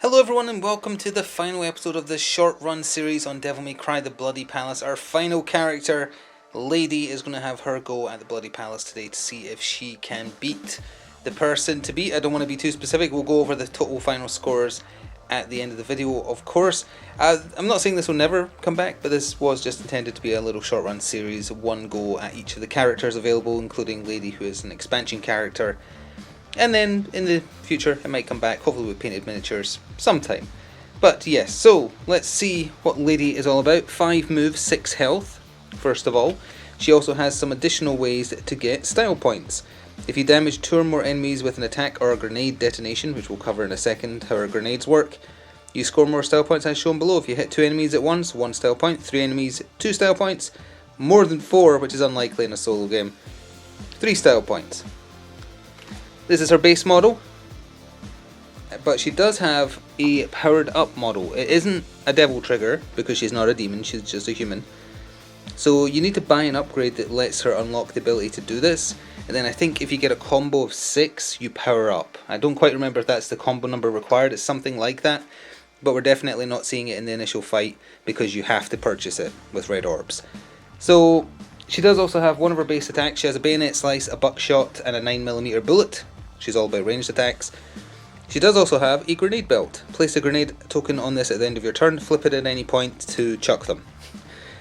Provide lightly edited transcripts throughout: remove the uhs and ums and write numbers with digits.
Hello everyone and welcome to the final episode of this short run series on Devil May Cry the Bloody Palace. Our final character, Lady, is going to have her go at the Bloody Palace today to see if she can beat the person to beat. I don't want to be too specific, we'll go over the total final scores at the end of the video, of course. I'm not saying this will never come back, but this was just intended to be a little short run series, one go at each of the characters available, including Lady, who is an expansion character. And then in the future it might come back, hopefully with painted miniatures sometime. But yes, so let's see what Lady is all about. 5 moves, 6 health, first of all. She also has some additional ways to get style points. If you damage 2 or more enemies with an attack or a grenade detonation, which we'll cover in a second how our grenades work, you score more style points as shown below. If you hit 2 enemies at once, 1 style point, 3 enemies, 2 style points, more than 4, which is unlikely in a solo game, 3 style points. This is her base model, but she does have a powered up model. It isn't a devil trigger because she's not a demon, she's just a human. So you need to buy an upgrade that lets her unlock the ability to do this, and then I think if you get a combo of 6, you power up. I don't quite remember if that's the combo number required, it's something like that, but we're definitely not seeing it in the initial fight because you have to purchase it with red orbs. So she does also have one of her base attacks. She has a bayonet slice, a buckshot, and a 9mm bullet. She's all about ranged attacks. She does also have a grenade belt. Place a grenade token on this at the end of your turn, flip it at any point to chuck them.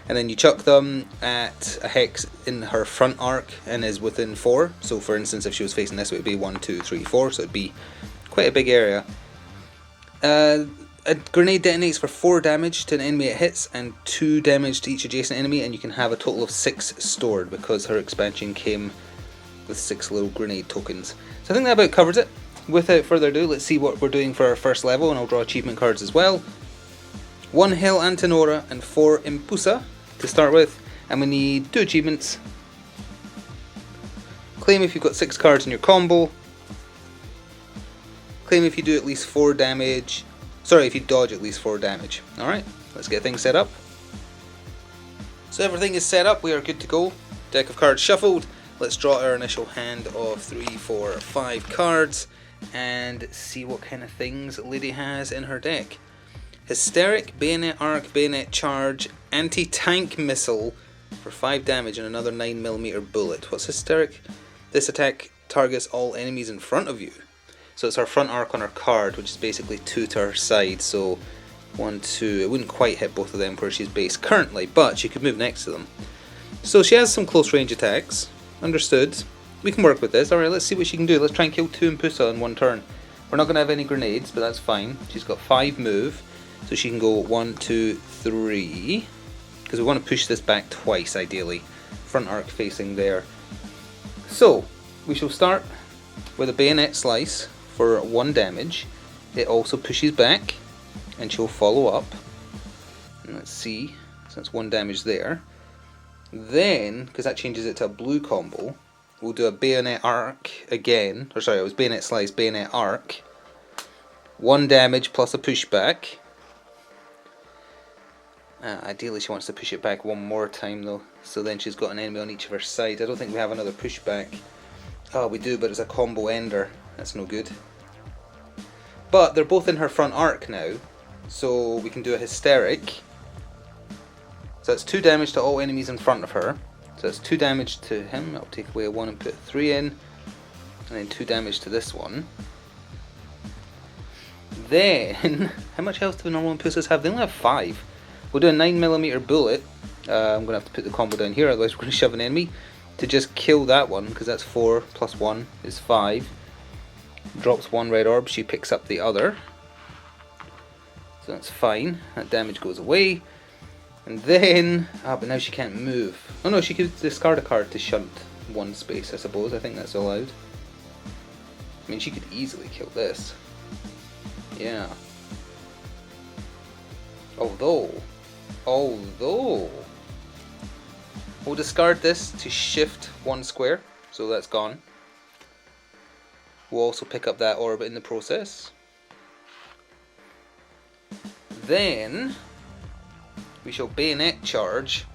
And then you chuck them at a hex in her front arc and is within 4. So for instance, if she was facing this, it would be 1, 2, 3, 4, so it would be quite a big area. A grenade detonates for 4 damage to an enemy it hits and 2 damage to each adjacent enemy, and you can have a total of 6 stored because her expansion came with 6 little grenade tokens. So I think that about covers it. Without further ado, let's see what we're doing for our first level, and I'll draw achievement cards as well. 1 Hell Antenora and 4 Impusa to start with, and we need 2 achievements. Claim if you've got 6 cards in your combo. Claim if you do at least 4 damage. Sorry, if you dodge at least 4 damage. Alright, let's get things set up. So everything is set up, we are good to go. Deck of cards shuffled. Let's draw our initial hand of 3, 4, 5 cards and see what kind of things Lady has in her deck. Hysteric, Bayonet Arc, Bayonet Charge, Anti-Tank Missile for 5 damage and another 9mm bullet. What's Hysteric? This attack targets all enemies in front of you. So it's her front arc on her card, which is basically 2 to her side. So 1, 2, it wouldn't quite hit both of them where she's based currently, but she could move next to them. So she has some close range attacks. Understood. We can work with this. Alright, let's see what she can do. Let's try and kill 2 Impusa in 1 turn. We're not going to have any grenades, but that's fine. She's got 5 move, so she can go 1, 2, 3. Because we want to push this back twice, ideally. Front arc facing there. So, we shall start with a bayonet slice for 1 damage. It also pushes back, and she'll follow up. And let's see, so that's 1 damage there. Then, because that changes it to a blue combo, we'll do a bayonet arc again. Or sorry, it was bayonet slice, bayonet arc. 1 damage plus a pushback. Ideally she wants to push it back 1 more time though. So then she's got an enemy on each of her sides. I don't think we have another pushback. Oh, we do, but it's a combo ender. That's no good. But they're both in her front arc now. So we can do a hysteric. So that's 2 damage to all enemies in front of her. So that's 2 damage to him. I'll take away a 1 and put 3 in. And then 2 damage to this one. Then, how much health do the normal Impulsors have? They only have 5. We'll do a 9mm bullet. I'm going to have to put the combo down here, otherwise we're going to shove an enemy. To just kill that one, because that's 4 plus 1 is 5. Drops 1 red orb, she picks up the other. So that's fine. That damage goes away. And then, but now she can't move. Oh no, she could discard a card to shunt 1 space, I suppose. I think that's allowed. I mean, she could easily kill this. Yeah. Although, we'll discard this to shift 1 square, so that's gone. We'll also pick up that orb in the process. Then we shall bayonet charge,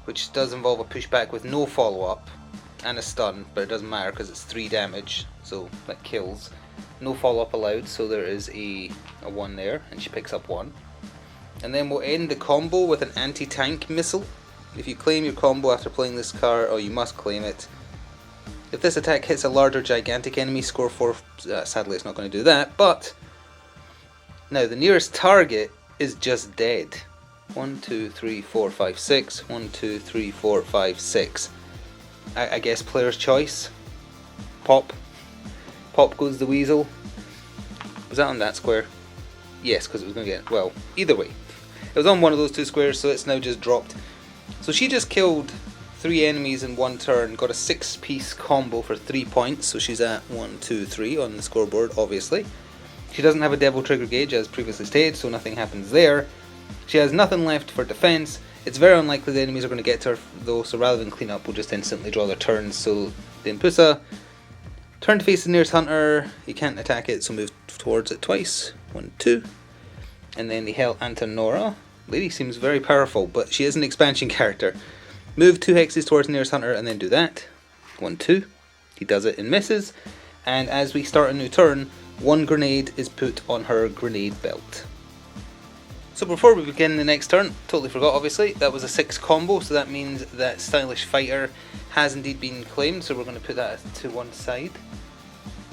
which does involve a pushback with no follow-up and a stun, but it doesn't matter because it's 3 damage, so that kills. No follow-up allowed, so there is a 1 there, and she picks up 1. And then we'll end the combo with an anti-tank missile. If you claim your combo after playing this card, or you must claim it. If this attack hits a large or gigantic enemy, score 4. Sadly, it's not going to do that, but now the nearest target is just dead. 1, 2, 3, 4, 5, 6. 1, 2, 3, 4, 5, 6. I guess player's choice. Pop. Pop goes the weasel. Was that on that square? Yes, because it was going to get... Well, either way. It was on one of those 2 squares, so it's now just dropped. So she just killed 3 enemies in 1 turn, got a 6-piece combo for 3 points, so she's at 1, 2, 3 on the scoreboard, obviously. She doesn't have a devil trigger gauge, as previously stated, so nothing happens there. She has nothing left for defense. It's very unlikely the enemies are going to get to her, though, so rather than clean up, we'll just instantly draw their turns. So, the Impusa, turn to face the nearest hunter, you can't attack it, so move towards it twice. 1, 2. And then the Hell Antanora. Lady seems very powerful, but she is an expansion character. Move 2 hexes towards the nearest hunter and then do that. 1, 2. He does it and misses. And as we start a new turn, 1 grenade is put on her grenade belt. So before we begin the next turn, totally forgot obviously, that was a 6 combo, so that means that Stylish Fighter has indeed been claimed, so we're going to put that to one side.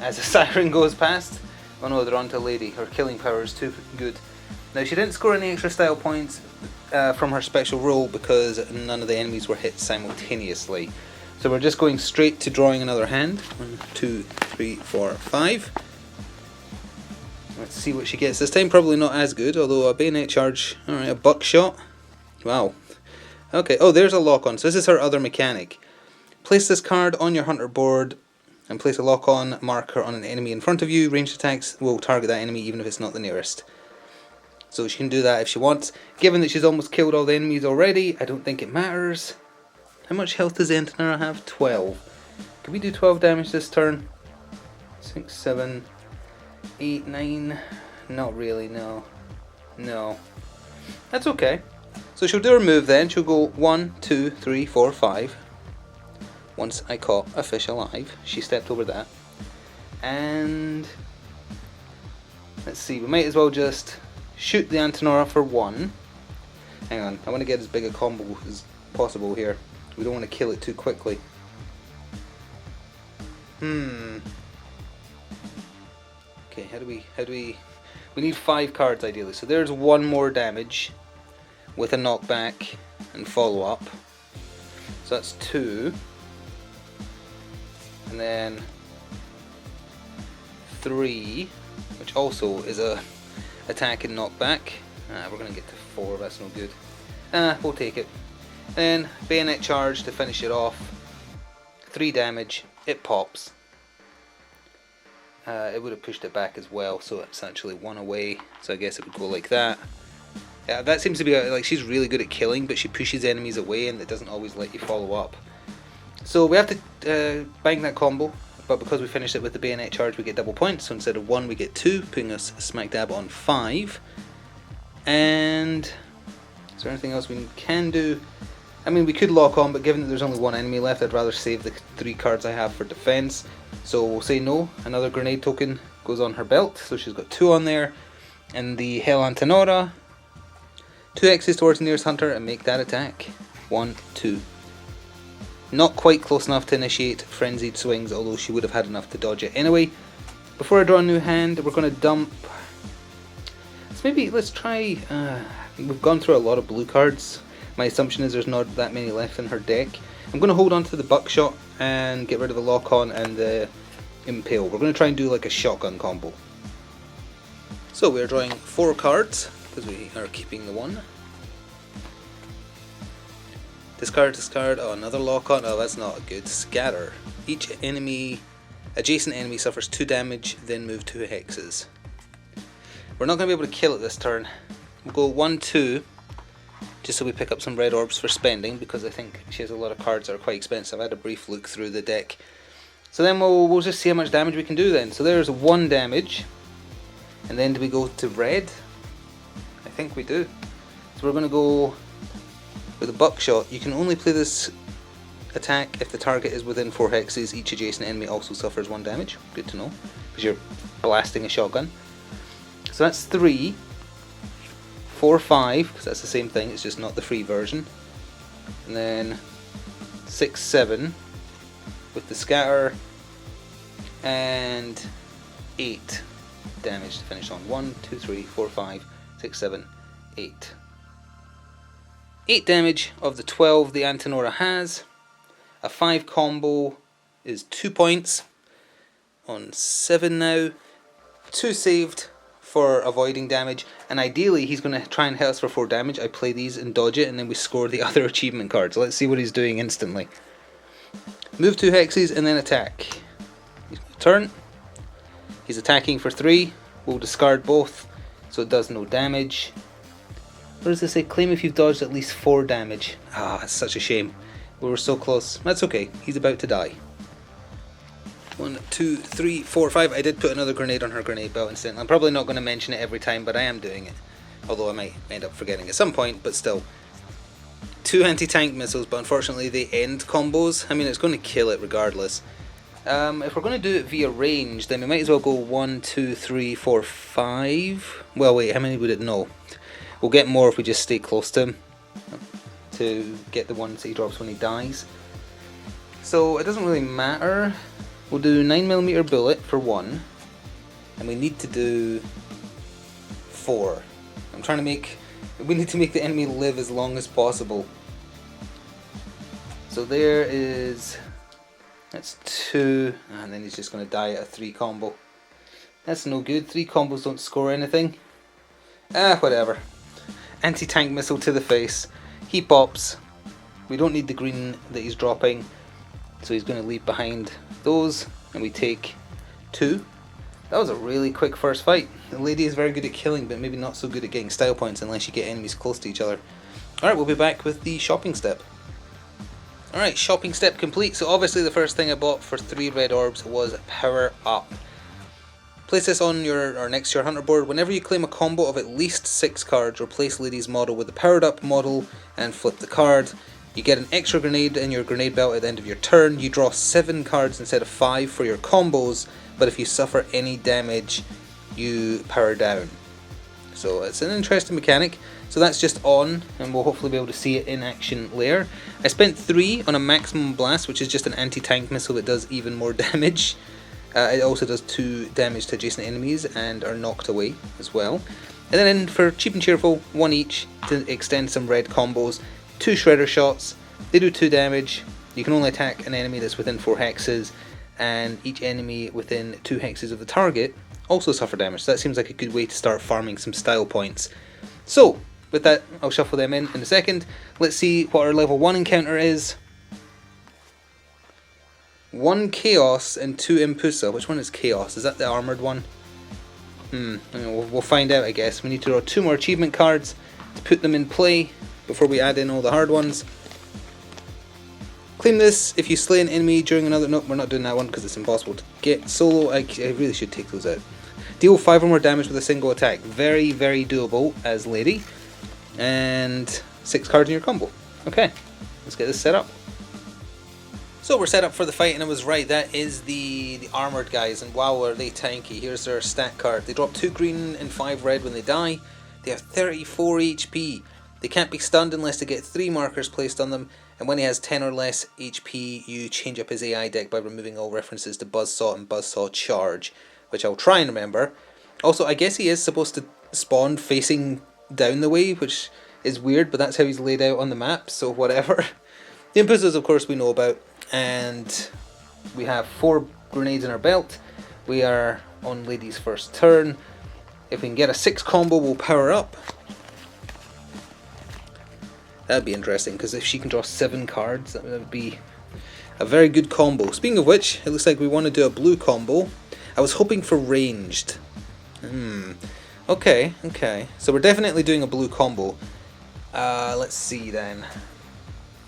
As a siren goes past, oh no, they're on to Lady, her killing power is too good. Now she didn't score any extra style points from her special rule because none of the enemies were hit simultaneously. So we're just going straight to drawing another hand. 1, 2, 3, 4, 5. Let's see what she gets this time. Probably not as good, although a bayonet charge. Alright, a buckshot. Wow. Okay, oh, there's a lock on. So this is her other mechanic. Place this card on your hunter board and place a lock on marker on an enemy in front of you. Ranged attacks will target that enemy even if it's not the nearest. So she can do that if she wants. Given that she's almost killed all the enemies already, I don't think it matters. How much health does Antanara have? 12. Can we do 12 damage this turn? 6, 7... 8, 9, not really, no. No. That's okay. So she'll do her move then. She'll go 1, 2, 3, 4, 5. Once I caught a fish alive. She stepped over that. And let's see, we might as well just shoot the Antanora for 1. Hang on, I want to get as big a combo as possible here. We don't want to kill it too quickly. Okay, how do we... We need 5 cards ideally. So there's 1 more damage with a knockback and follow up. So that's 2. And then 3, which also is a attack and knockback. We're going to get to 4, that's no good. We'll take it. Then bayonet charge to finish it off. 3 damage, it pops. It would have pushed it back as well, so it's actually 1 away, so I guess it would go like that. Yeah, that seems to be, like, she's really good at killing, but she pushes enemies away and it doesn't always let you follow up. So we have to bang that combo, but because we finished it with the bayonet charge we get double points, so instead of 1 we get 2, putting us smack dab on 5. And is there anything else we can do? I mean, we could lock on, but given that there's only 1 enemy left, I'd rather save the 3 cards I have for defense. So we'll say no. Another grenade token goes on her belt, so she's got 2 on there. And the Hell Antanora, 2 X's towards the nearest hunter and make that attack. 1, 2. Not quite close enough to initiate frenzied swings, although she would have had enough to dodge it anyway. Before I draw a new hand, we're going to dump... let's try... we've gone through a lot of blue cards. My assumption is there's not that many left in her deck. I'm going to hold on to the buckshot and get rid of the lock on and the impale. We're going to try and do like a shotgun combo. So we're drawing 4 cards because we are keeping the 1. Discard, discard. Oh, another lock on. Oh, that's not good. Scatter. Each adjacent enemy suffers 2 damage, then move 2 hexes. We're not going to be able to kill it this turn. We'll go 1, 2. Just so we pick up some red orbs for spending, because I think she has a lot of cards that are quite expensive. I had a brief look through the deck. So then we'll just see how much damage we can do then. So there's 1 damage. And then do we go to red? I think we do. So we're going to go with a buckshot. You can only play this attack if the target is within 4 hexes. Each adjacent enemy also suffers 1 damage. Good to know. Because you're blasting a shotgun. So that's 3, 4, 5, because that's the same thing, it's just not the free version. And then 6, 7 with the scatter, and 8 damage to finish on. 1, 2, 3, 4, 5, 6, 7, 8. 8 damage of the 12 the Antinora has. A 5 combo is 2 points on 7 now. 2 saved for avoiding damage, and ideally he's going to try and hit us for 4 damage. I play these and dodge it, and then we score the other achievement cards. Let's see what he's doing instantly. Move 2 hexes and then attack. He's going to turn. He's attacking for 3. We'll discard both so it does no damage. What does it say? Claim if you've dodged at least 4 damage. Ah, that's such a shame. We were so close. That's okay. He's about to die. 1, 2, 3, 4, 5. I did put another grenade on her grenade belt incidentally. I'm probably not going to mention it every time, but I am doing it. Although I might end up forgetting at some point, but still. 2 anti-tank missiles, but unfortunately they end combos. I mean, it's going to kill it regardless. If we're going to do it via range, then we might as well go 1, 2, 3, 4, 5. Well, wait, how many would it know? We'll get more if we just stay close to him to get the ones that he drops when he dies. So it doesn't really matter. We'll do 9mm bullet for 1, and we need to do 4. We need to make the enemy live as long as possible. So that's 2, and then he's just going to die at a 3 combo. That's no good. 3 combos don't score anything. Whatever. Anti-tank missile to the face. He pops. We don't need the green that he's dropping, so he's going to leave behind those, and we take 2. That was a really quick first fight. The lady is very good at killing, but maybe not so good at getting style points unless you get enemies close to each other. Alright, we'll be back with the shopping step. Alright, shopping step complete. So obviously the first thing I bought for 3 red orbs was Power Up. Place this on or next to your hunter board. Whenever you claim a combo of at least 6 cards, replace Lady's model with the powered up model and flip the card. You get an extra grenade in your grenade belt at the end of your turn. You draw 7 cards instead of 5 for your combos, but if you suffer any damage, you power down. So it's an interesting mechanic. So that's just on, and we'll hopefully be able to see it in action later. I spent 3 on a maximum blast, which is just an anti-tank missile that does even more damage. It also does 2 damage to adjacent enemies and are knocked away as well. And then for cheap and cheerful, 1 each to extend some red combos. 2 shredder shots, they do 2 damage. You can only attack an enemy that's within 4 hexes, and each enemy within 2 hexes of the target also suffer damage. So that seems like a good way to start farming some style points. So with that, I'll shuffle them in a second. Let's see what our level 1 encounter is. 1 Chaos and 2 Impusa. Which one is Chaos? Is that the armoured one? We'll find out, I guess. We need to draw 2 more achievement cards to put them in play before we add in all the hard ones. Claim this if you slay an enemy during another... Nope, we're not doing that one because it's impossible to get. Solo, I really should take those out. Deal 5 or more damage with a single attack. Very, very doable as Lady. And 6 cards in your combo. Okay, let's get this set up. So we're set up for the fight, and I was right, that is the armoured guys, and wow are they tanky. Here's their stat card. They drop 2 green and 5 red when they die. They have 34 HP. They can't be stunned unless they get 3 markers placed on them, and when he has 10 or less HP, you change up his AI deck by removing all references to Buzzsaw and Buzzsaw Charge, which I'll try and remember. Also, I guess he is supposed to spawn facing down the way, which is weird, but that's how he's laid out on the map, so whatever. The Impulses, of course, we know about, and we have 4 grenades in our belt. We are on Lady's first turn. If we can get a 6 combo, we'll power up. That'd be interesting, because if she can draw 7 cards, that would be a very good combo. Speaking of which, it looks like we want to do a blue combo. I was hoping for ranged. Okay. So we're definitely doing a blue combo. Let's see then.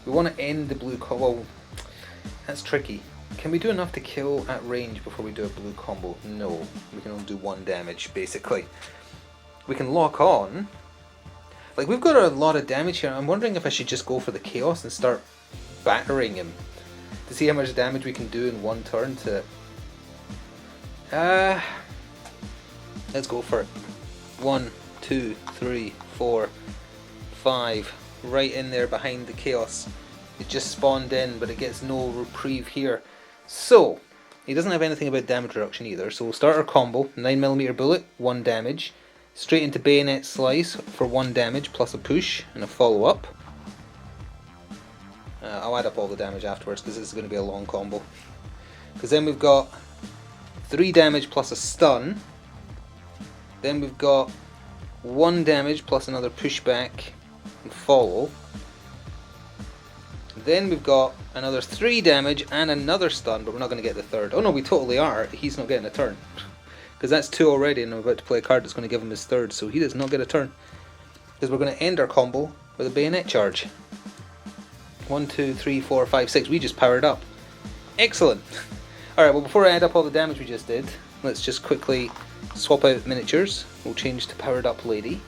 We want to end the blue combo. Well, that's tricky. Can we do enough to kill at range before we do a blue combo? No. We can only do 1 damage, basically. We can lock on. Like, we've got a lot of damage here. I'm wondering if I should just go for the Chaos and start battering him to see how much damage we can do in 1 turn to... Let's go for it. 1, 2, 3, 4, 5. Right in there behind the chaos. It just spawned in, but it gets no reprieve here. So, he doesn't have anything about damage reduction either. So we'll start our combo. 9mm bullet, 1 damage. Straight into bayonet slice for 1 damage plus a push and a follow up. I'll add up all the damage afterwards because this is going to be a long combo. Because then we've got 3 damage plus a stun. Then we've got 1 damage plus another pushback and follow. Then we've got another 3 damage and another stun, but we're not going to get the third. Oh no, we totally are. He's not getting a turn. Because that's 2 already, and I'm about to play a card that's going to give him his third, so he does not get a turn. Because we're going to end our combo with a bayonet charge. 1, 2, 3, 4, 5, 6. We just powered up. Excellent. Alright, well before I add up all the damage we just did, let's just quickly swap out miniatures. We'll change to powered up lady.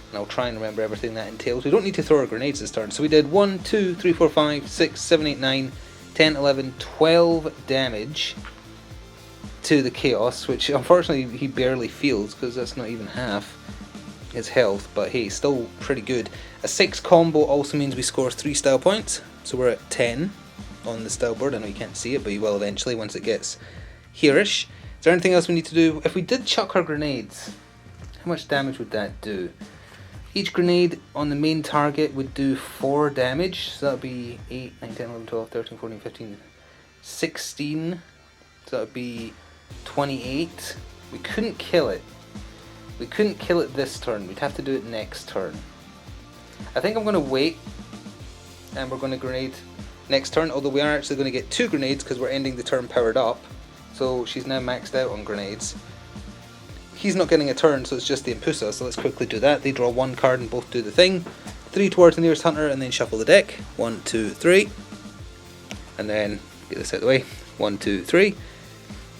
And I'll try and remember everything that entails. We don't need to throw our grenades this turn. So we did 1, 2, 3, 4, 5, 6, 7, 8, 9, 10, 11, 12 damage to the chaos, which unfortunately he barely feels because that's not even half his health, but hey, still pretty good. A 6 combo also means we score 3 style points, so we're at 10 on the style board. I know you can't see it, but you will eventually once it gets here-ish. Is there anything else we need to do? If we did chuck our grenades, how much damage would that do? Each grenade on the main target would do 4 damage, so that would be 8, 9, 10, 11, 12, 13, 14, 15, 16, so that would be 28. We couldn't kill it. We couldn't kill it this turn. We'd have to do it next turn. I think I'm going to wait and we're going to grenade next turn, although we are actually going to get 2 grenades because we're ending the turn powered up. So she's now maxed out on grenades. He's not getting a turn, so it's just the Impusa, so let's quickly do that. They draw 1 card and both do the thing. 3 towards the nearest hunter and then shuffle the deck. 1, 2, 3. And then get this out of the way. 1, 2, 3.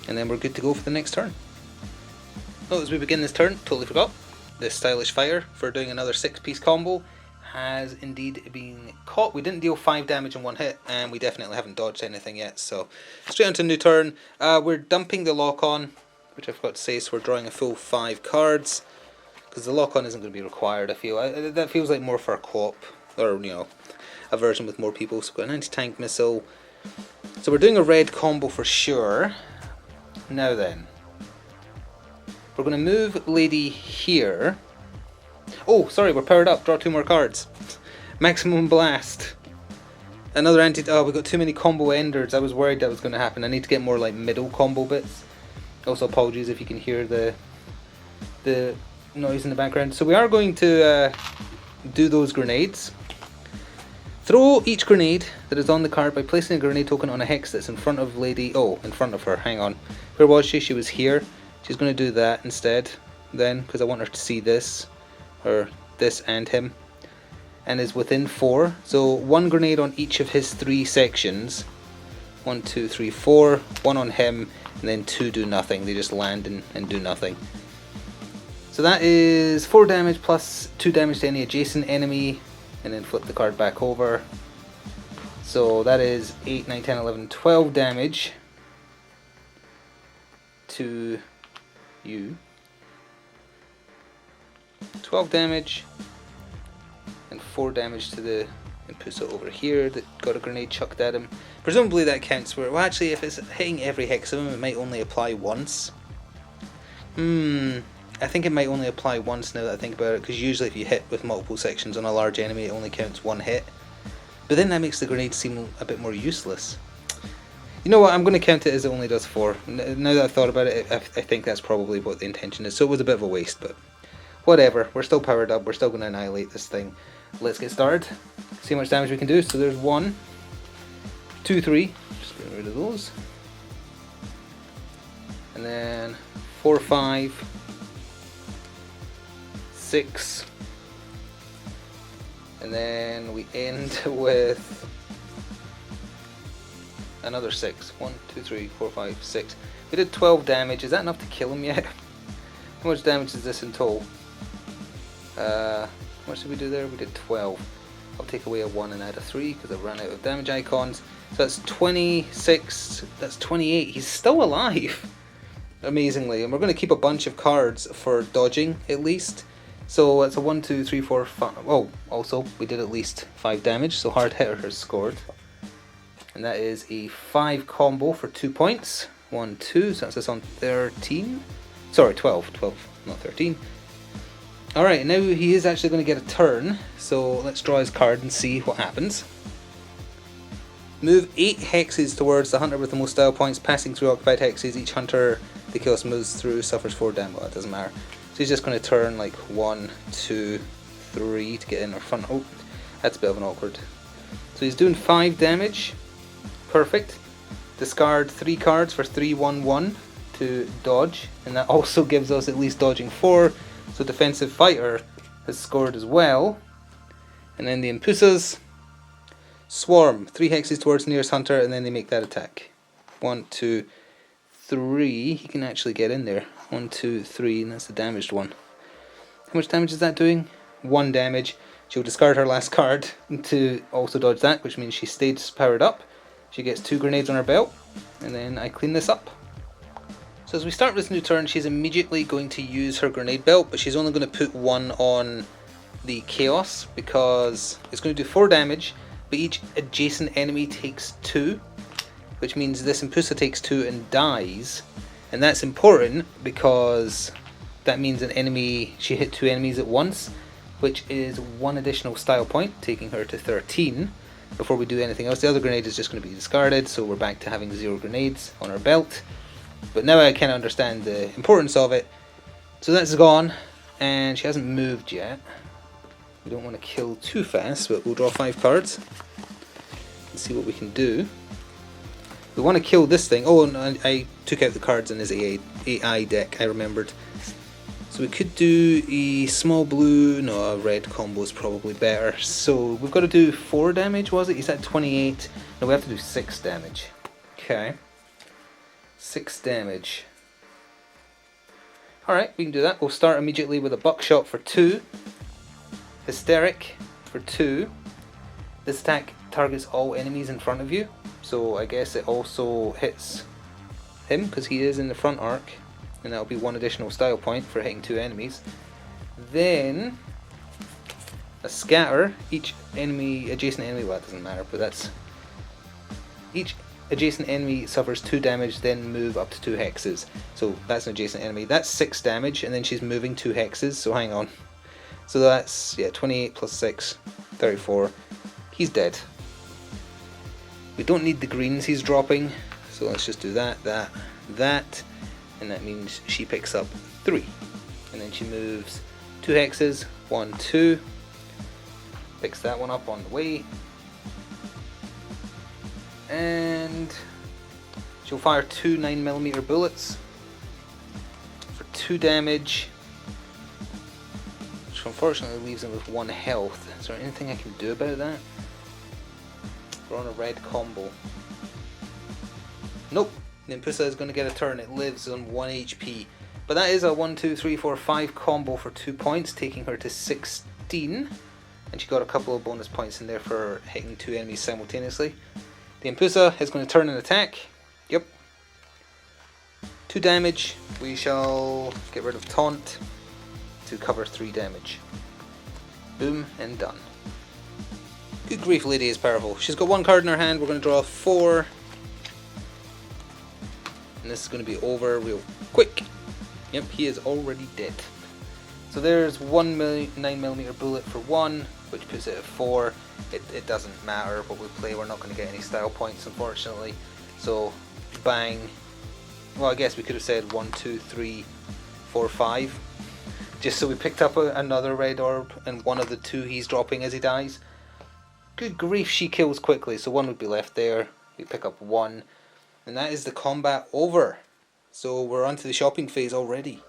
And then we're good to go for the next turn. Oh, as we begin this turn, totally forgot, the stylish fighter for doing another 6-piece combo has indeed been caught. We didn't deal 5 damage in 1 hit, and we definitely haven't dodged anything yet, so straight on to a new turn. We're dumping the lock-on, which I forgot to say, so we're drawing a full 5 cards, because the lock-on isn't going to be required, I feel. That feels like more for a co-op, or, you know, a version with more people. So we've got an anti-tank missile. So we're doing a red combo for sure. Now then, we're going to move lady here. Oh, sorry, we're powered up. Draw 2 more cards. Maximum blast. Another anti... Oh, we got too many combo enders. I was worried that was going to happen. I need to get more like middle combo bits. Also, apologies if you can hear the noise in the background. So we are going to do those grenades. Throw each grenade that is on the card by placing a grenade token on a hex that's in front of lady... Oh, in front of her. Hang on. Where was she? She was here. She's going to do that instead then, because I want her to see this. Or this and him. And is within 4. So 1 grenade on each of his 3 sections. 1, 2, 3, 4. 1 on him. And then 2 do nothing. They just land and do nothing. So that is 4 damage plus 2 damage to any adjacent enemy. And then flip the card back over. So that is 8, 9, 10, 11, 12 damage to you. 12 damage and 4 damage to the Impusa over here that got a grenade chucked at him. Presumably that counts for... Well, actually, if it's hitting every hex of him, it might only apply once. I think it might only apply once now that I think about it, because usually if you hit with multiple sections on a large enemy, it only counts 1 hit. But then that makes the grenade seem a bit more useless. You know what, I'm going to count it as it only does 4. Now that I've thought about it, I think that's probably what the intention is. So it was a bit of a waste, but whatever. We're still powered up. We're still going to annihilate this thing. Let's get started. See how much damage we can do. So there's 1, 2, 3. Just get rid of those. And then 4, 5, 6. And then we end with another 6. 1, 2, 3, 4, 5, 6. We did 12 damage. Is that enough to kill him yet? How much damage is this in total? How much did we do there? We did 12. I'll take away a 1 and add a 3 because I've run out of damage icons. So that's 26. That's 28. He's still alive. amazingly. And we're going to keep a bunch of cards for dodging, at least. So it's a 1, 2, 3, 4, 5. Oh, also, we did at least 5 damage, so Hard Hitter has scored. And that is a 5 combo for 2 points. 1, 2, so that's us on 13. Sorry, 12, not 13. Alright, now he is actually going to get a turn, so let's draw his card and see what happens. Move 8 hexes towards the hunter with the most style points, passing through occupied hexes. Each hunter the chaos moves through suffers 4 damage. Well, it doesn't matter. So he's just going to turn like 1, 2, 3 to get in our front. Oh, that's a bit of an awkward. So he's doing 5 damage. Perfect. Discard 3 cards for 3, 1, 1 to dodge. And that also gives us at least dodging 4. So Defensive Fighter has scored as well. And then the Impusas swarm 3 hexes towards the nearest hunter, and then they make that attack. 1, 2, 3. He can actually get in there. 1, 2, 3, and that's the damaged one. How much damage is that doing? 1 damage. She'll discard her last card to also dodge that, which means she stays powered up. She gets 2 grenades on her belt, and then I clean this up. So as we start this new turn, she's immediately going to use her grenade belt, but she's only going to put 1 on the chaos because it's going to do 4 damage, but each adjacent enemy takes 2, which means this Impusa takes 2 and dies. And that's important because that means she hit 2 enemies at once, which is 1 additional style point, taking her to 13 before we do anything else. The other grenade is just going to be discarded, so we're back to having 0 grenades on our belt. But now I kind of understand the importance of it. So that's gone, and she hasn't moved yet. We don't want to kill too fast, but we'll draw 5 cards and see what we can do. We want to kill this thing. Oh, and I took out the cards in his AI deck, I remembered. So we could do a small blue, no, a red combo is probably better. So we've got to do 4 damage, was it? He's at 28. No, we have to do 6 damage. Okay. 6 damage. Alright, we can do that. We'll start immediately with a buckshot for 2. Hysteric for 2. This attack targets all enemies in front of you. So I guess it also hits him because he is in the front arc, and that'll be 1 additional style point for hitting 2 enemies. Then a scatter. Each adjacent enemy, well, it doesn't matter, but that's each adjacent enemy suffers 2 damage, then move up to 2 hexes. So that's an adjacent enemy. That's 6 damage, and then she's moving 2 hexes. So hang on. So that's 28 plus 6, 34. He's dead. We don't need the greens he's dropping, so let's just do that, and that means she picks up 3. And then she moves 2 hexes, 1, 2, picks that one up on the way, and she'll fire 2 9mm bullets for 2 damage, which unfortunately leaves him with 1 health. Is there anything I can do about that? We're on a red combo. Nope. The Impusa is going to get a turn. It lives on 1 HP. But that is a 1, 2, 3, 4, 5 combo for 2 points, taking her to 16. And she got a couple of bonus points in there for hitting 2 enemies simultaneously. The Impusa is going to turn and attack. Yep. 2 damage. We shall get rid of Taunt to cover 3 damage. Boom, and done. Good grief, lady is powerful. She's got 1 card in her hand. We're going to draw 4. And this is going to be over real quick. Yep, he is already dead. So there's 1 9mm bullet for 1, which puts it at 4. It doesn't matter what we play. We're not going to get any style points, unfortunately. So, bang. Well, I guess we could have said 1, 2, 3, 4, 5. Just so we picked up another red orb, and one of the 2 he's dropping as he dies. Good grief, she kills quickly, so 1 would be left there. We pick up 1, and that is the combat over. So we're on to the shopping phase already.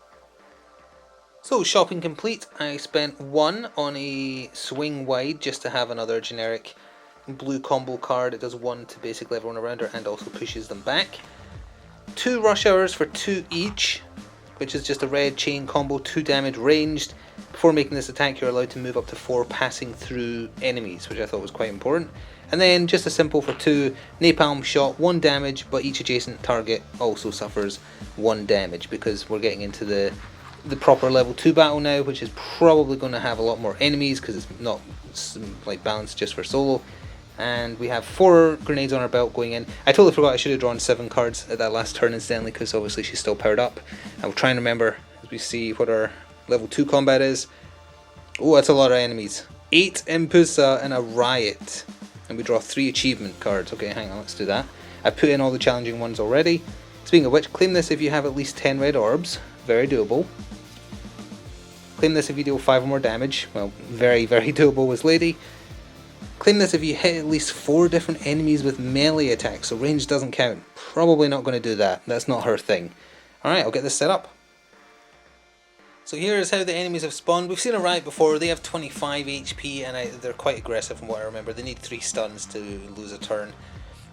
So shopping complete. I spent 1 on a swing wide just to have another generic blue combo card. It does 1 to basically everyone around her and also pushes them back. 2 rush hours for 2 each, which is just a red chain combo, 2 damage ranged. Before making this attack, you're allowed to move up to 4 passing through enemies, which I thought was quite important. And then just a simple for 2, napalm shot, 1 damage, but each adjacent target also suffers 1 damage, because we're getting into the proper level 2 battle now, which is probably going to have a lot more enemies because it's not like balanced just for solo. And we have 4 grenades on our belt going in. I totally forgot I should have drawn 7 cards at that last turn incidentally, because obviously she's still powered up. I will try and remember as we see what our level 2 combat is. Oh, that's a lot of enemies. 8 Impusa and a Riot. And we draw 3 achievement cards. Okay, hang on, let's do that. I've put in all the challenging ones already. Speaking of which, claim this if you have at least 10 red orbs. Very doable. Claim this if you deal 5 or more damage. Well, very, very doable with Lady. Claim this if you hit at least 4 different enemies with melee attacks, so range doesn't count. Probably not going to do that. That's not her thing. Alright, I'll get this set up. So here is how the enemies have spawned. We've seen a Riot before. They have 25 HP and they're quite aggressive from what I remember. They need 3 stuns to lose a turn.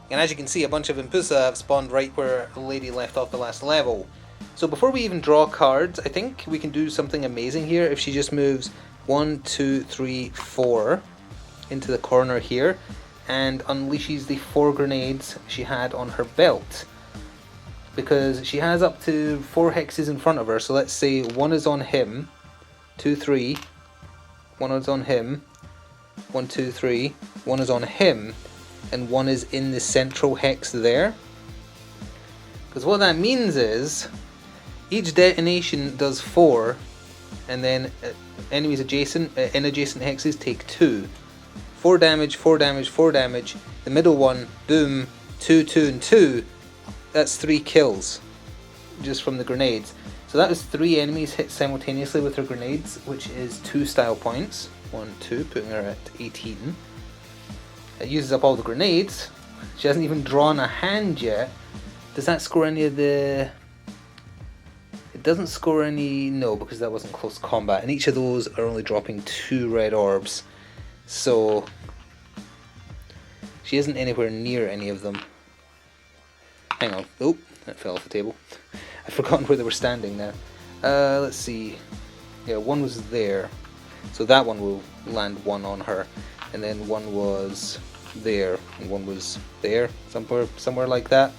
And as you can see, a bunch of Impusa have spawned right where the Lady left off the last level. So before we even draw cards, I think we can do something amazing here if she just moves 1, 2, 3, 4 into the corner here and unleashes the 4 grenades she had on her belt. Because she has up to 4 hexes in front of her, so let's say 1 is on him, 2, 3, 1 is on him, 1, 2, 3, 1 is on him, and 1 is in the central hex there. Because what that means is, each detonation does 4, and then enemies adjacent, in adjacent hexes take 2. 4 damage, 4 damage, 4 damage, the middle one, boom, 2, 2, and 2. That's 3 kills just from the grenades. So that was 3 enemies hit simultaneously with her grenades, which is 2 style points. 1, 2, putting her at 18. It uses up all the grenades. She hasn't even drawn a hand yet. Does that score any of the... It doesn't score any... No, because that wasn't close combat. And each of those are only dropping 2 red orbs. So she isn't anywhere near any of them. Hang on. Oh, that fell off the table. I've forgotten where they were standing now. Let's see. Yeah, 1 was there. So that one will land 1 on her. And then 1 was there. And 1 was there. Somewhere like that.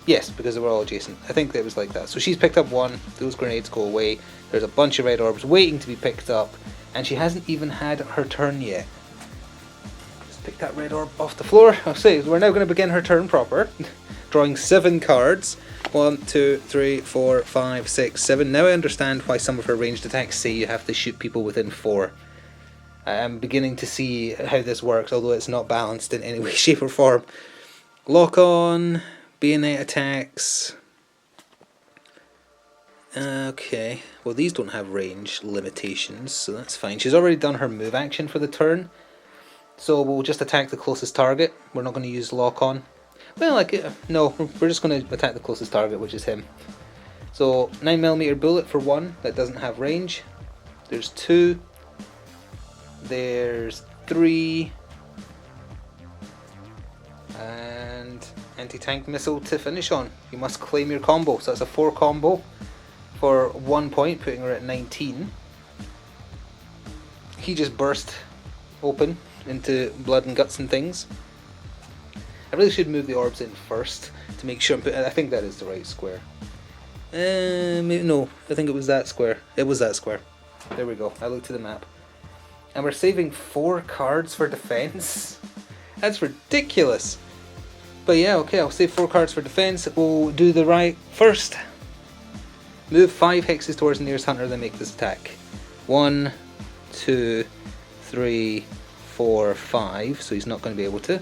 Yes, because they were all adjacent. I think it was like that. So she's picked up 1. Those grenades go away. There's a bunch of red orbs waiting to be picked up. And she hasn't even had her turn yet. Just pick that red orb off the floor. I'll say, we're now going to begin her turn proper. Drawing 7 cards. 1, 2, 3, 4, 5, 6, 7. Now I understand why some of her ranged attacks say you have to shoot people within 4. I'm beginning to see how this works, although it's not balanced in any way, shape or form. Lock on, bayonet attacks. Okay, well these don't have range limitations, so that's fine. She's already done her move action for the turn, so we'll just attack the closest target. We're not going to use lock on. Well, no, we're just going to attack the closest target, which is him. So 9mm bullet for 1 that doesn't have range. There's 2. There's 3. And anti-tank missile to finish on. You must claim your combo. So that's a 4 combo for 1 point, putting her at 19. He just burst open into blood and guts and things. I really should move the orbs in first to make sure I think that is the right square. Maybe, no, I think it was that square. It was that square. There we go. I looked to the map. And we're saving 4 cards for defense? That's ridiculous. But yeah, okay, I'll save 4 cards for defense. We'll do the right first. Move 5 hexes towards the nearest hunter, then make this attack. 1, 2, 3, 4, 5. So he's not going to be able to.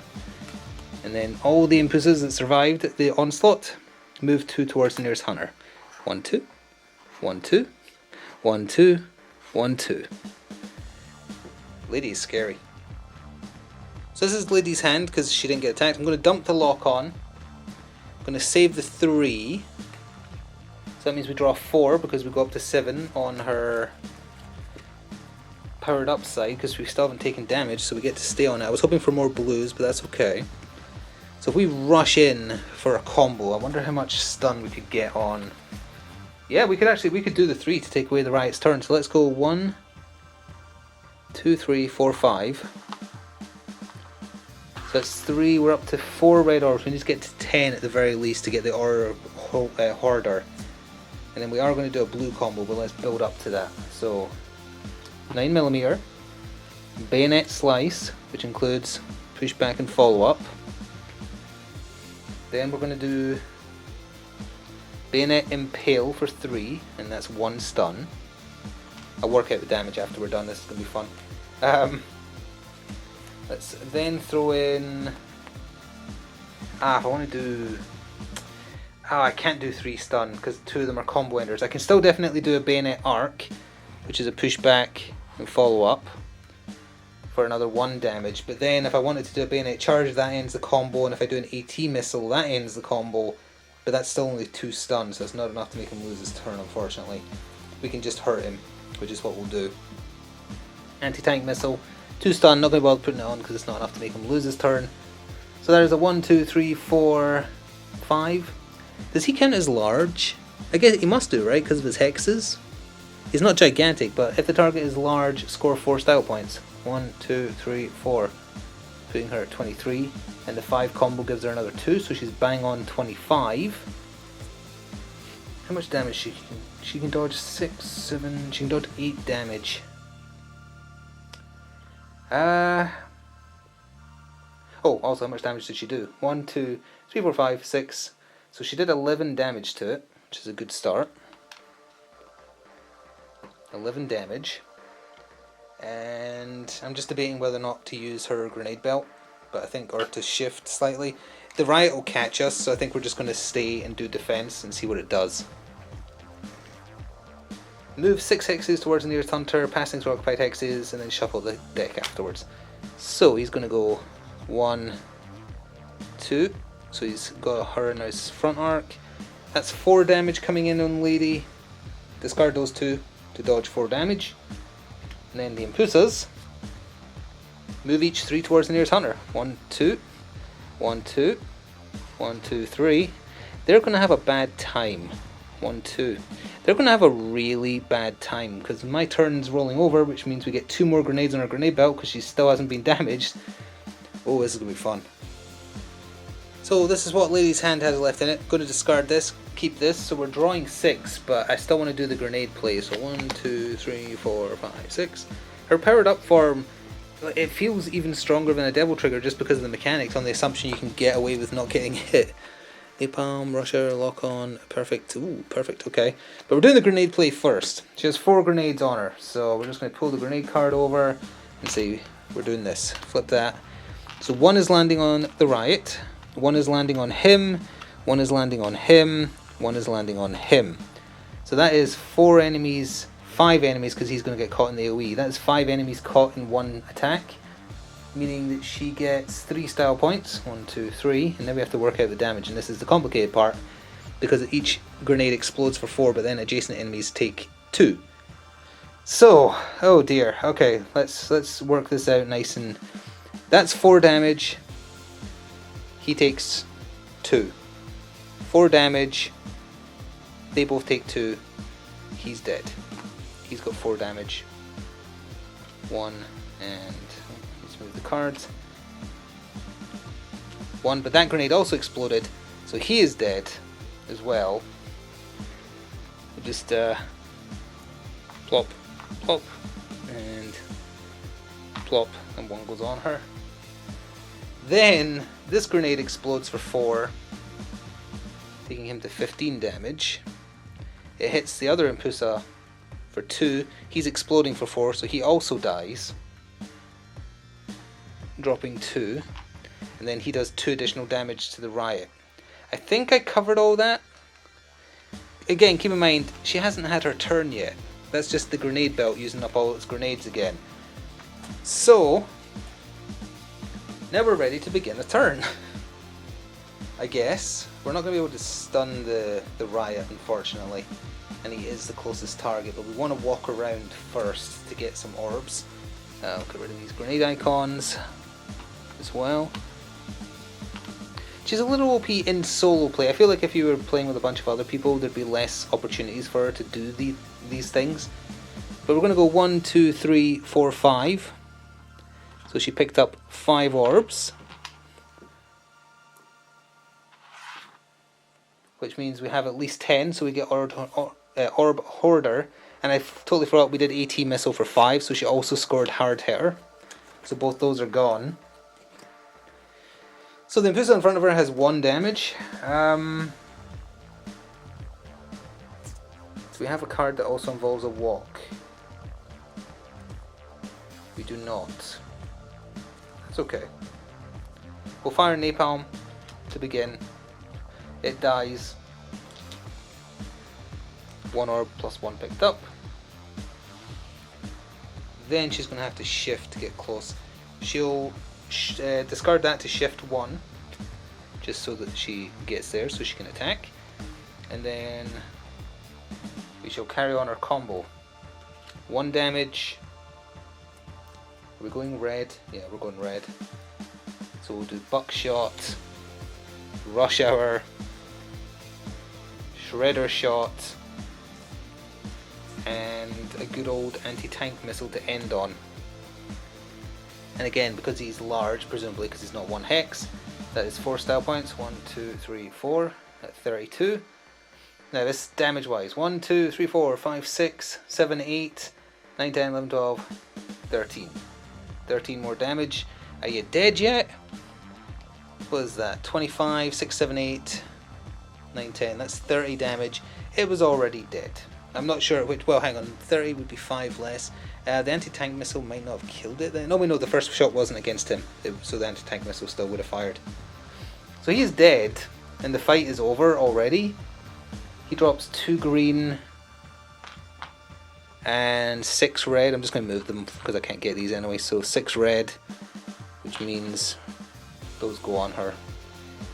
And then all the Impusas that survived the onslaught, move 2 towards the nearest hunter. 1, 2, 1, 2, 1, 2, 1, 2. Lady is scary. So this is Lady's hand because she didn't get attacked. I'm going to dump the lock on. I'm going to save the 3. So that means we draw 4 because we go up to 7 on her powered up side because we still haven't taken damage, so we get to stay on it. I was hoping for more blues, but that's okay. So if we rush in for a combo, I wonder how much stun we could get on. Yeah, we could do the 3 to take away the Riot's turn. So let's go 1, 2, 3, 4, 5. that's 3, we're up to 4 red orbs. We need to get to 10 at the very least to get the Hoarder. And then we are going to do a blue combo, but let's build up to that. So 9mm, bayonet slice, which includes push back and follow up. Then we're going to do bayonet impale for 3, and that's 1 stun. I'll work out the damage after we're done, this is going to be fun. Let's then throw in... if I want to do... I can't do 3 stun because 2 of them are combo enders. I can still definitely do a bayonet arc, which is a push back and follow up for another 1 damage. But then if I wanted to do a bayonet charge, that ends the combo, and if I do an AT missile, that ends the combo. But that's still only 2 stuns, so it's not enough to make him lose his turn, unfortunately. We can just hurt him, which is what we'll do. Anti-tank missile, 2 stun, not going to bother putting it on because it's not enough to make him lose his turn. So there's a 1, 2, 3, 4, 5. Does he count as large? I guess he must do, right, because of his hexes? He's not gigantic, but if the target is large, score 4 style points. 1, 2, 3, 4. Putting her at 23. And the 5 combo gives her another 2, so she's bang on 25. How much damage she can dodge? 6, 7, she can dodge 8 damage. Oh, also how much damage did she do? 1, 2, 3, 4, 5, 6. So she did 11 damage to it, which is a good start. 11 damage. And I'm just debating whether or not to use her grenade belt, but I think, or to shift slightly. The riot will catch us, so I think we're just going to stay and do defense and see what it does. Move 6 hexes towards the nearest hunter, passing through occupied hexes, and then shuffle the deck afterwards. So he's going to go 1, 2. So he's got her in his front arc. That's 4 damage coming in on Lady. Discard those 2 to dodge 4 damage. And then the Impusas. Move each 3 towards the nearest hunter. 1, 2. 1, 2. 1, 2, 3. They're going to have a bad time. 1, 2. They're going to have a really bad time because my turn's rolling over, which means we get 2 more grenades on our grenade belt because she still hasn't been damaged. Oh, this is going to be fun. So this is what Lady's hand has left in it. Going to discard this, keep this. So we're drawing 6, but I still want to do the grenade play. So 1, 2, 3, 4, 5, 6. Her powered up form, it feels even stronger than a Devil Trigger just because of the mechanics, on the assumption you can get away with not getting hit. Napalm, Rusher, Lock On, perfect. Ooh, perfect, okay. But we're doing the grenade play first. She has 4 grenades on her, so we're just going to pull the grenade card over and say we're doing this. Flip that. So 1 is landing on the Riot. 1 is landing on him, 1 is landing on him, 1 is landing on him. So that is 4 enemies, 5 enemies because he's going to get caught in the AoE. That is 5 enemies caught in 1 attack, meaning that she gets 3 style points. 1, 2, 3, and then we have to work out the damage, and this is the complicated part because each grenade explodes for 4, but then adjacent enemies take 2. So, oh dear. Okay, let's work this out nice and. That's 4 damage. He takes 2. 4 damage. They both take 2. He's dead. He's got 4 damage. 1 and let's move the cards. 1, but that grenade also exploded, so he is dead as well. We just plop, plop, and plop, and 1 goes on her. Then this grenade explodes for 4, taking him to 15 damage. It hits the other Impusa for 2. He's exploding for 4, so he also dies, dropping 2. And then he does 2 additional damage to the Riot. I think I covered all that. Again, keep in mind, she hasn't had her turn yet. That's just the grenade belt using up all its grenades again. So now we're ready to begin a turn. I guess. We're not going to be able to stun the Riot, unfortunately. And he is the closest target, but we want to walk around first to get some orbs. I'll get rid of these grenade icons as well. She's a little OP in solo play. I feel like if you were playing with a bunch of other people, there'd be less opportunities for her to do these things. But we're going to go 1, 2, 3, 4, 5. So she picked up 5 orbs. which means we have at least 10, so we get Orb Hoarder. And I totally forgot we did AT Missile for 5, so she also scored Hard Hitter. So both those are gone. So the Impusa in front of her has 1 damage. So we have a card that also involves a walk. We do not. That's okay. We'll fire Napalm to begin. It dies. 1 orb plus 1 picked up. Then she's going to have to shift to get close. She'll discard that to shift 1, just so that she gets there so she can attack. And then we shall carry on our combo. 1 damage. Are we going red? Yeah, we're going red. So we'll do Buckshot, Rush Hour, Shredder Shot, and a good old anti-tank missile to end on. And again, because he's large, presumably because he's not 1 hex, that is 4 style points. 1, 2, 3, 4 at 32. Now this damage wise, 1, 2, 3, 4, 5, 6, 7, 8, 9, 10, 11, 12, 13. 13 more damage. Are you dead yet? What is that? 25, 6, 7, 8, 9, 10. That's 30 damage. It was already dead. I'm not sure which. Well, hang on. 30 would be 5 less. The anti-tank missile might not have killed it then. No, we know the first shot wasn't against him, so the anti-tank missile still would have fired. So he's dead, and the fight is over already. He drops 2 green and 6 red. I'm just going to move them because I can't get these anyway. So 6 red, which means those go on her,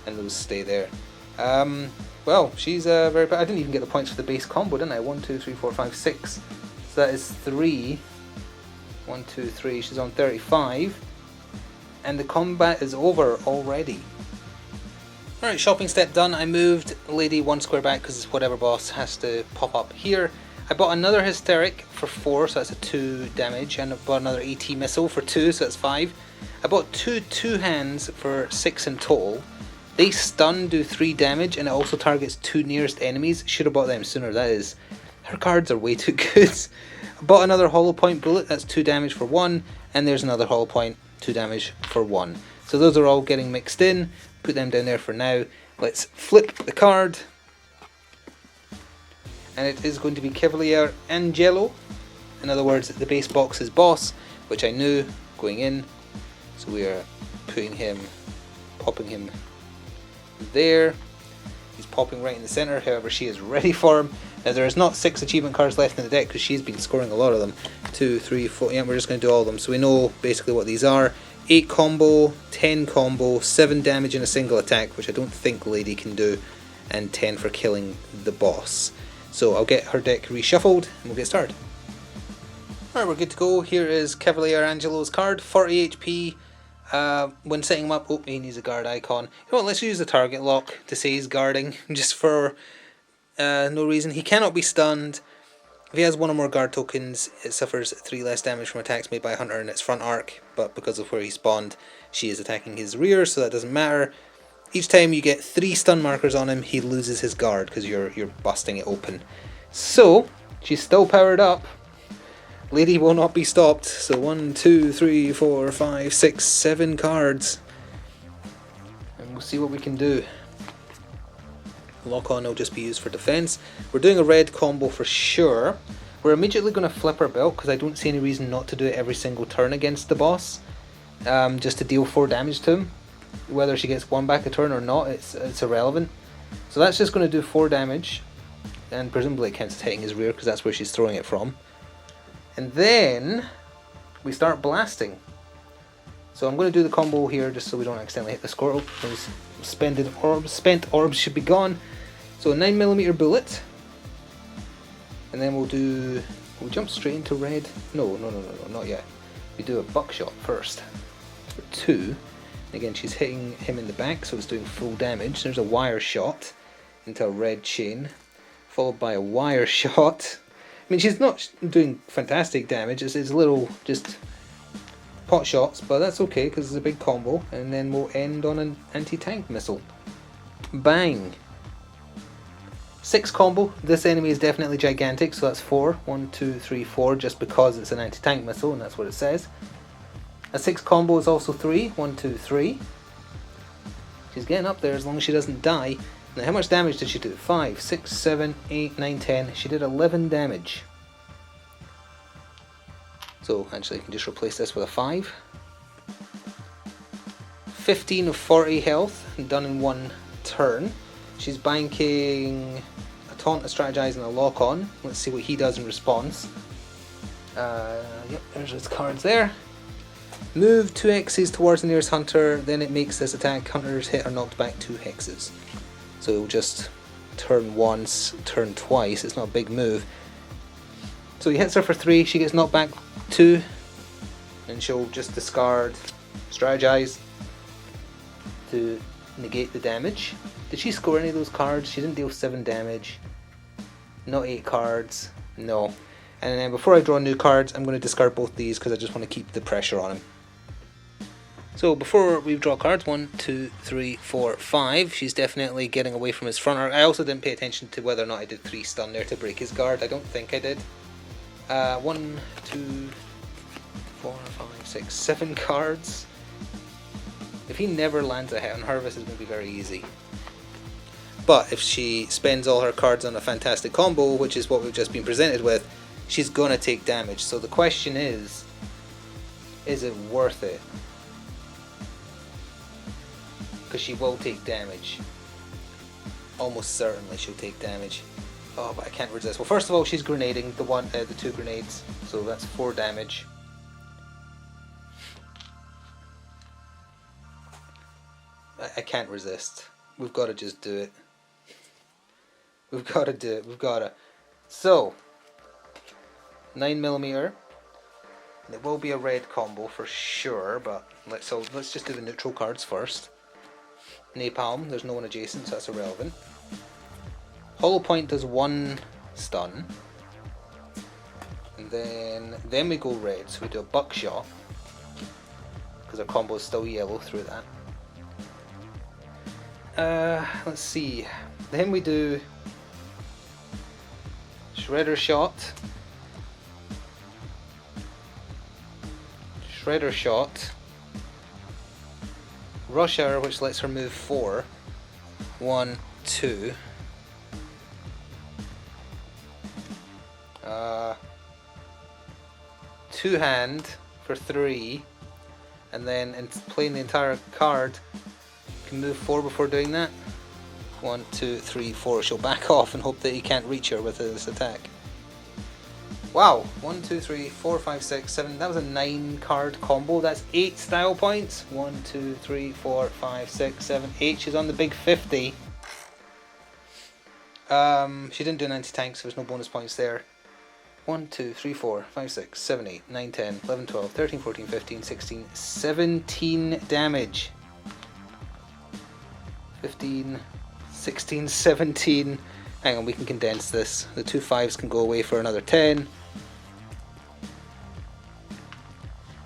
and those stay there. Well, she's very bad. I didn't even get the points for the base combo, didn't I? 1, 2, 3, 4, 5, 6. So that is 3. 1, 2, 3. She's on 35. And the combat is over already. Alright, shopping step done. I moved Lady 1 square back because whatever boss has to pop up here. I bought another Hysteric for 4, so that's a 2 damage. And I bought another AT Missile for 2, so that's 5. I bought 2 hands for 6 in total. They stun, do 3 damage, and it also targets 2 nearest enemies. Should have bought them sooner, that is. Her cards are way too good. I bought another Hollow Point Bullet, that's 2 damage for 1, and there's another Hollow Point, 2 damage for 1. So those are all getting mixed in. Put them down there for now. Let's flip the card. And it is going to be Cavalier Angelo. In other words, the base box is boss, which I knew going in. So we are putting him, popping him there. He's popping right in the center, however she is ready for him. Now there is not 6 achievement cards left in the deck because she's been scoring a lot of them. 2, 3, 4, yeah, we're just going to do all of them. So we know basically what these are. 8 combo, 10 combo, 7 damage in a single attack, which I don't think Lady can do, and 10 for killing the boss. So I'll get her deck reshuffled and we'll get started. Alright, we're good to go. Here is Cavalier Angelo's card, 40 HP. When setting him up, oh, he needs a guard icon. You know what, let's use the target lock to say he's guarding, just for no reason. He cannot be stunned. If he has 1 or more guard tokens, it suffers 3 less damage from attacks made by a hunter in its front arc, but because of where he spawned, she is attacking his rear, so that doesn't matter. Each time you get 3 stun markers on him, he loses his guard, because you're busting it open. So, she's still powered up. Lady will not be stopped. So 1, 2, 3, 4, 5, 6, 7 cards. And we'll see what we can do. Lock on will just be used for defense. We're doing a red combo for sure. We're immediately going to flip our belt because I don't see any reason not to do it every single turn against the boss. Just to deal 4 damage to him. Whether she gets 1 back a turn or not, it's irrelevant. So that's just going to do 4 damage. And presumably it counts as hitting his rear because that's where she's throwing it from. And then we start blasting. So I'm going to do the combo here just so we don't accidentally hit the squirrel. Those spent orbs should be gone. So a 9mm bullet. And then we'll jump straight into red. No, not yet. We do a buckshot first. For 2. Again, she's hitting him in the back, so it's doing full damage. There's a wire shot into a red chain, followed by a wire shot. I mean, she's not doing fantastic damage. It's little just pot shots, but that's okay because it's a big combo. And then we'll end on an anti-tank missile. Bang! 6 combo. This enemy is definitely gigantic, so that's 4. 1, 2, 3, 4, just because it's an anti-tank missile, and that's what it says. A 6 combo is also 3. 1, 2, 3. She's getting up there as long as she doesn't die. Now, how much damage did she do? 5, 6, 7, 8, 9, 10. She did 11 damage. So, actually, I can just replace this with a 5. 15 of 40 health, done in one turn. She's banking a taunt, a strategize, and a lock on. Let's see what he does in response. Yep, there's his cards there. Move 2 hexes towards the nearest hunter, then it makes this attack. Hunters hit or knocked back 2 hexes. So it'll just turn once, turn twice. It's not a big move. So he hits her for 3, she gets knocked back 2, and she'll just discard strategize to negate the damage. Did she score any of those cards? She didn't deal 7 damage. Not 8 cards. No. And then before I draw new cards, I'm going to discard both these because I just want to keep the pressure on him. So before we draw cards, 1, 2, 3, 4, 5, she's definitely getting away from his front arc. I also didn't pay attention to whether or not I did 3 stun there to break his guard. I don't think I did. 1, 2, 4, 5, 6, 7 cards. If he never lands a hit on her, this is going to be very easy. But if she spends all her cards on a fantastic combo, which is what we've just been presented with, she's going to take damage. So the question is it worth it? Because she will take damage. Almost certainly she'll take damage. Oh, but I can't resist. Well, first of all, she's grenading the 2 grenades, so that's 4 damage. I can't resist. We've got to just do it. We've got to do it. We've got to. So, 9mm. It will be a red combo for sure, but let's just do the neutral cards first. Napalm, there's no one adjacent, so that's irrelevant. Hollow Point does 1 stun. And then we go red, so we do a buckshot. Because our combo is still yellow through that. Let's see. Then we do Shredder Shot. Shredder Shot. Rush Hour, which lets her move 4. 1, 2. Two hand for 3. And then playing the entire card, can move 4 before doing that. 1, 2, 3, 4. She'll back off and hope that he can't reach her with this attack. Wow, 1, 2, 3, 4, 5, 6, 7. That was a 9 card combo. That's 8 style points. 1, 2, 3, 4, 5, 6, 7, 8. She's on the big 50. She didn't do an anti-tank, so there's no bonus points there. 1, 2, 3, 4, 5, 6, 7, 8, 9, 10, 11, 12, 13, 14, 15, 16, 17 damage. 15, 16, 17. Hang on, we can condense this. The 2 5s can go away for another 10. And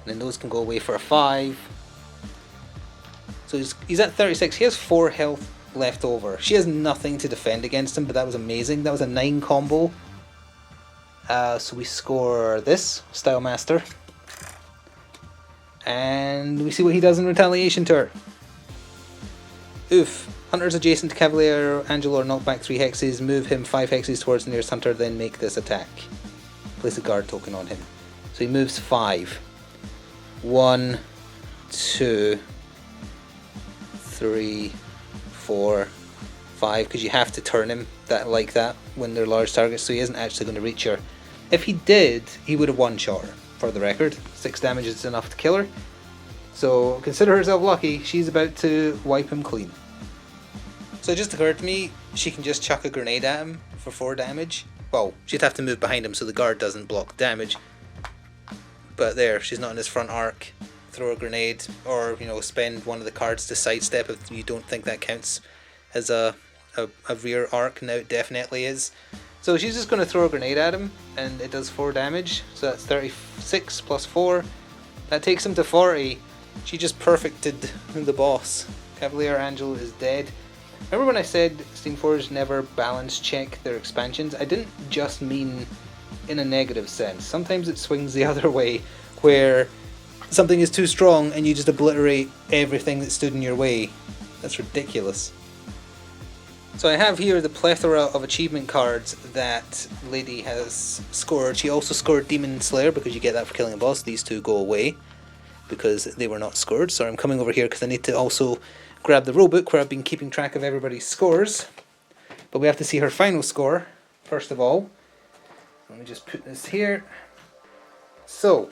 then those can go away for a 5. So he's at 36. He has 4 health left over. She has nothing to defend against him, but that was amazing. That was a 9 combo. So we score this, Style Master. And we see what he does in retaliation to her. Oof. Hunters adjacent to Cavalier Angelo are knocked back 3 hexes. Move him 5 hexes towards the nearest hunter, then make this attack. Place a guard token on him. So he moves 5. 1, 2, 3, 4, 5. Because you have to turn him like that when they're large targets, so he isn't actually going to reach her. If he did, he would have one-shot her, for the record. 6 damage is enough to kill her. So consider herself lucky. She's about to wipe him clean. So it just occurred to me, she can just chuck a grenade at him for 4 damage. Well, she'd have to move behind him so the guard doesn't block damage. But there, she's not in his front arc. Throw a grenade, or spend one of the cards to sidestep if you don't think that counts as a rear arc. Now it definitely is. So she's just going to throw a grenade at him, and it does 4 damage. So that's 36 plus 4. That takes him to 40. She just perfected the boss. Cavalier Angel is dead. Remember when I said Steamforged never balance check their expansions? I didn't just mean in a negative sense. Sometimes it swings the other way, where something is too strong and you just obliterate everything that stood in your way. That's ridiculous. So I have here the plethora of achievement cards that Lady has scored. She also scored Demon Slayer, because you get that for killing a boss. These two go away because they were not scored. So I'm coming over here because I need to also grab the rulebook where I've been keeping track of everybody's scores. But we have to see her final score first of all. Let me just put this here. So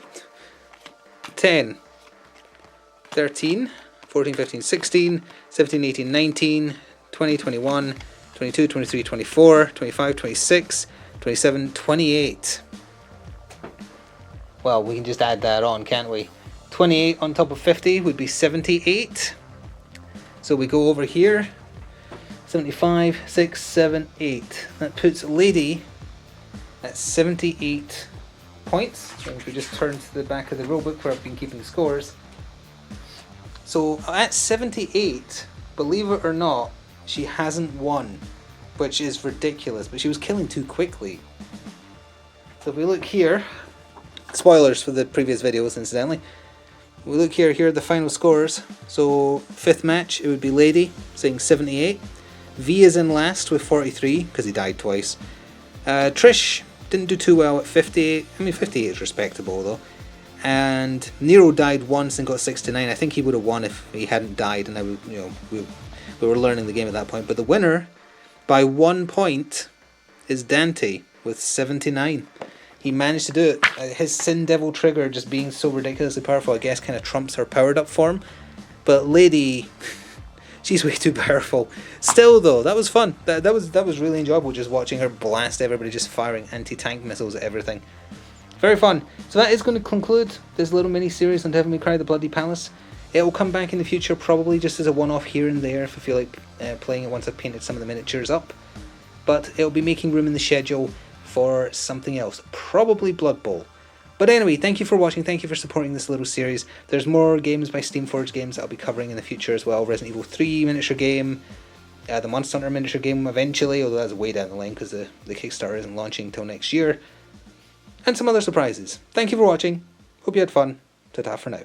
10, 13, 14, 15, 16, 17, 18, 19, 20, 21, 22, 23, 24, 25, 26, 27, 28. Well, we can just add that on, can't we? 28 on top of 50 would be 78. So we go over here. 75, 6, 7, 8. That puts Lady at 78 points. So if we just turn to the back of the rulebook where I've been keeping scores. So at 78, believe it or not, she hasn't won, which is ridiculous, but she was killing too quickly. So if we look here, spoilers for the previous videos incidentally, we look here, here are the final scores. So fifth match, it would be Lady saying 78. V is in last with 43 because he died twice. Trish didn't do too well at 58. I mean 58 is respectable though. And Nero died once and got 69. I think he would have won if he hadn't died, and I would, we were learning the game at that point. But the winner by 1 point is Dante with 79. He managed to do it. His Sin Devil trigger just being so ridiculously powerful, I guess, kind of trumps her powered up form. But Lady, she's way too powerful. Still though, that was fun. That was really enjoyable, just watching her blast everybody, just firing anti-tank missiles at everything. Very fun. So that is going to conclude this little mini-series on Devil May Cry: The Bloody Palace. It will come back in the future, probably just as a one-off here and there if I feel like playing it once I've painted some of the miniatures up. But it'll be making room in the schedule for something else, probably Blood Bowl. But anyway, thank you for watching, thank you for supporting this little series. There's more games by Steamforged Games that I'll be covering in the future as well. Resident Evil 3 miniature game, the Monster Hunter miniature game eventually, although that's way down the line because the Kickstarter isn't launching until next year. And some other surprises. Thank you for watching, hope you had fun, ta-ta for now.